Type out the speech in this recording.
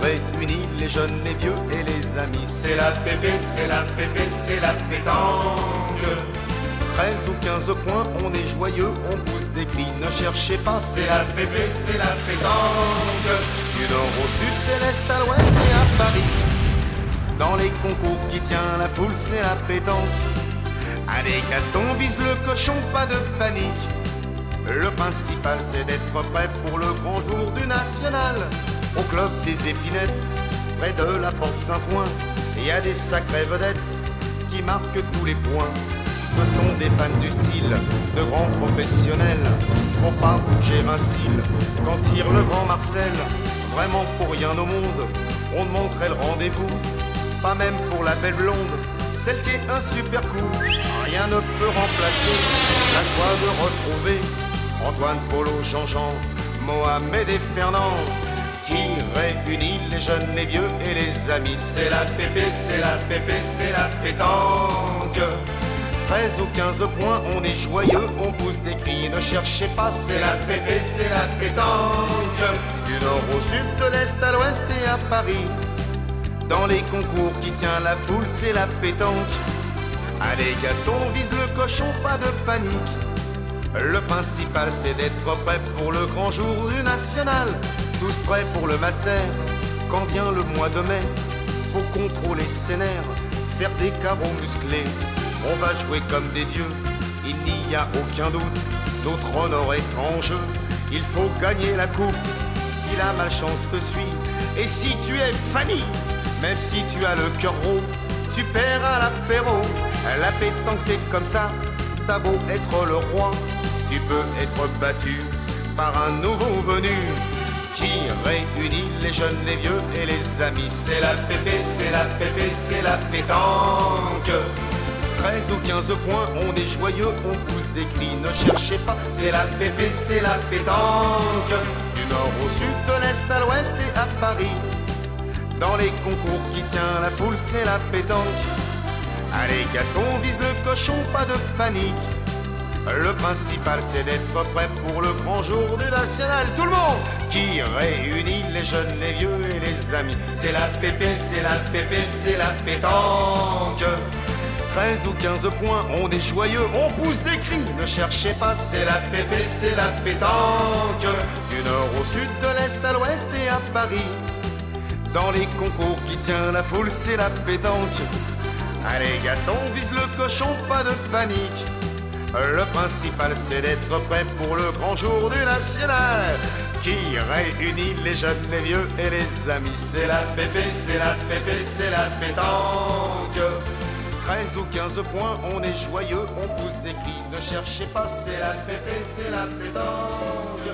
réunit les jeunes, les vieux et les amis. C'est la pépé, c'est la pépé, c'est la pétanque. 13 ou 15 points, on est joyeux, on pousse des cris, ne cherchez pas. C'est la pépé, c'est la pétanque. Du nord au sud, de l'est à l'ouest et à Paris. Dans les concours qui tient la foule, c'est la pétanque. Allez Gaston, vise le cochon, pas de panique. Le principal c'est d'être prêt pour le grand jour du national. Au club des Épinettes, près de la porte Saint-Ouen, il y a des sacrées vedettes qui marquent tous les points. Ce sont des fans du style, de grands professionnels. Faut pas bouger un cil quand tire le grand Marcel. Vraiment pour rien au monde, on demanderait le rendez-vous. Pas même pour la belle blonde, celle qui est un super coup. Rien ne peut remplacer la joie de retrouver Antoine, Polo, Jean-Jean, Mohamed et Fernand, qui réunit les jeunes, les vieux et les amis. C'est la pépé, c'est la pépé, c'est la pétanque. 13 ou 15 points, on est joyeux, on pousse des cris, ne cherchez pas. C'est la pépé, c'est la pétanque. Du nord au sud, de l'est à l'ouest et à Paris. Dans les concours qui tient la foule, c'est la pétanque. Allez Gaston, vise le cochon, pas de panique. Le principal c'est d'être prêt pour le grand jour du national. Tous prêts pour le master, quand vient le mois de mai. Faut contrôler ses nerfs, faire des carreaux musclés. On va jouer comme des dieux, il n'y a aucun doute. Notre honneur est en jeu, il faut gagner la coupe. Si la malchance te suit, et si tu es Fanny, même si tu as le cœur gros, tu perds à l'apéro. La pétanque c'est comme ça, t'as beau être le roi, tu peux être battu par un nouveau venu qui réunit les jeunes, les vieux et les amis. C'est la pépé, c'est la pépé, c'est la pétanque. 13 ou 15 points, on est joyeux, on pousse des cris, ne cherchez pas. C'est la pépé, c'est la pétanque. Du nord au sud, de l'est à l'ouest et à Paris. Dans les concours qui tient la foule, c'est la pétanque. Allez Gaston, vise le cochon, pas de panique. Le principal c'est d'être prêt pour le grand jour du national. Tout le monde qui réunit les jeunes, les vieux et les amis. C'est la pépé, c'est la pépé, c'est la pétanque. 13 ou 15 points, on est joyeux, on pousse des cris, ne cherchez pas. C'est la pépé, c'est la pétanque. Du nord au sud, de l'est à l'ouest et à Paris. Dans les concours qui tient la foule, c'est la pétanque. Allez Gaston, vise le cochon, pas de panique. Le principal c'est d'être prêt pour le grand jour du national qui réunit les jeunes, les vieux et les amis. C'est la pépé, c'est la pépé, c'est la pétanque. 13 ou 15 points, on est joyeux, on pousse des cris, ne cherchez pas. C'est la pépé, c'est la pétanque.